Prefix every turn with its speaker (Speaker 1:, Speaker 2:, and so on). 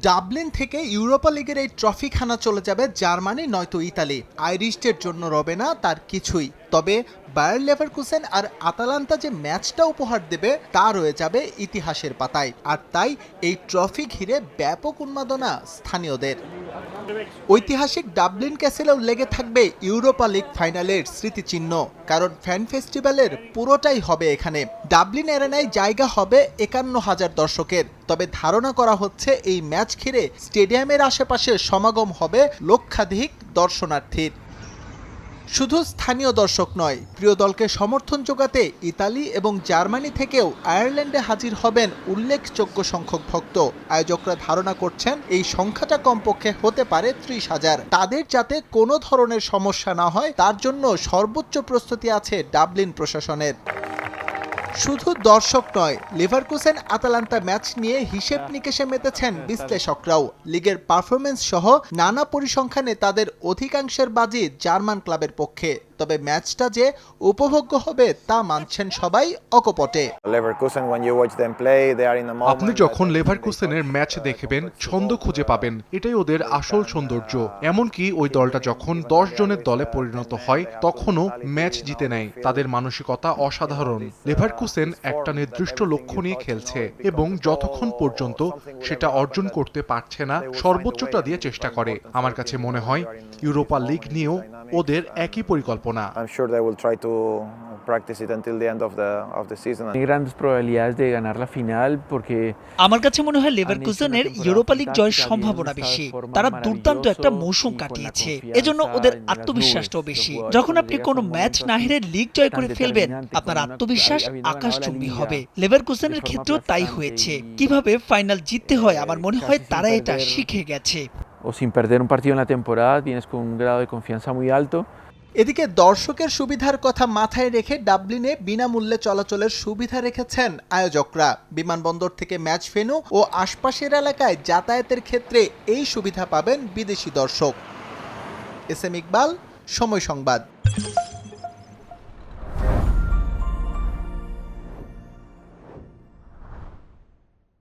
Speaker 1: Dublin থেকে Europa লিগের এই ট্রফি খানা চলে যাবে জার্মানি নয়তো ইতালি। আইরিশদের জন্য রবে না তার কিছুই। তবে বায়ার লেভারকুসেন আর আতালান্তা যে ম্যাচটা উপহার দেবে তা রয়ে যাবে ইতিহাসের পাতায়। আর তাই এই ট্রফি ঘিরে ব্যাপক উন্মাদনা স্থানীয়দের। ঐতিহাসিক ডাবলিন ক্যাসেলেও লেগে থাকবে ইউরোপা লিগ ফাইনালের স্মৃতিচিহ্ন, কারণ ফ্যান ফেস্টিভ্যালের পুরোটাই হবে এখানে। ডাবলিন অ্যারেনায় জায়গা হবে ৫১,০০০ দর্শকের। তবে ধারণা করা হচ্ছে এই ম্যাচ ঘিরে স্টেডিয়ামের আশেপাশে সমাগম হবে লক্ষাধিক দর্শনার্থীর। শুধু স্থানীয় দর্শক নয়, প্রিয় দলকে সমর্থন জোগাতে ইতালি এবং জার্মানি থেকেও আয়ারল্যান্ডে হাজির হবেন উল্লেখযোগ্য সংখ্যক ভক্ত। আয়োজকরা ধারণা করছেন এই সংখ্যাটা কমপক্ষে হতে পারে ৩০,০০০। তাদের যাতে কোনো ধরনের সমস্যা না হয় তার জন্য সর্বোচ্চ প্রস্তুতি আছে ডাবলিন প্রশাসনের। শুধু দর্শক নয়, লেভারকুসেন আতালান্তা ম্যাচ নিয়ে হিসেব নিকেশে মেতেছেন বিশ্লেষকরাও। লিগের পারফরমেন্স সহ নানা পরিসংখ্যানে তাদের অধিকাংশের বাজি জার্মান ক্লাবের পক্ষে। তবে ম্যাচটা যে উপভোগ্য হবে তা মানছেন সবাই অকপটে।
Speaker 2: আপনি যখন লেভারকুসেনের ম্যাচ দেখবেন ছন্দ খুঁজে পাবেন, এটাই ওদের আসল সৌন্দর্য। এমনকি ওই দলটা যখন ১০ জনের দলে পরিণত হয় তখনও ম্যাচ জিতে নেয়। তাদের মানসিকতা অসাধারণ। লেভারকুসেন একটা নির্দিষ্ট লক্ষ্য নিয়ে খেলছে এবং যতক্ষণ পর্যন্ত সেটা অর্জন করতে পারছে না সর্বোচ্চটা দিয়ে চেষ্টা করে। আমার কাছে মনে হয় ইউরোপা লিগ নিয়েও ওদের একই পরিকল্পনা।
Speaker 3: I'm sure they will try to practice it until the end of the season.
Speaker 4: Grandes probabilidades de ganar la final porque
Speaker 5: আমার কাছে মনে হয় লেভারকুসেনের ইউরোপা লিগ জয়ের সম্ভাবনা বেশি। তারা দুর্দান্ত একটা মৌসুম কাটিয়েছে, এজন্য ওদের আত্মবিশ্বাসটাও বেশি। যখন আপনি কোনো ম্যাচ না হেরে লিগ জয় করে ফেলবেন, আপনার আত্মবিশ্বাস আকাশচুম্বী হবে। লেভারকুসেনের ক্ষেত্রেও তাই হয়েছে। কিভাবে ফাইনাল জিততে হয় আমার মনে হয় তারা এটা শিখে গেছে।
Speaker 4: o sin perder un partido en la temporada vienes con un grado de confianza muy alto.
Speaker 1: এদিকে দর্শকের সুবিধার কথা মাথায় রেখে ডাবলিনে বিনামূল্যে চলাচলের সুবিধা রেখেছেন আয়োজকরা। বিমানবন্দর থেকে ম্যাচ ভেন্যু ও আশপাশের এলাকায় যাতায়াতের ক্ষেত্রে এই সুবিধা পাবেন বিদেশি দর্শক। এস এম ইকবাল, সময় সংবাদ।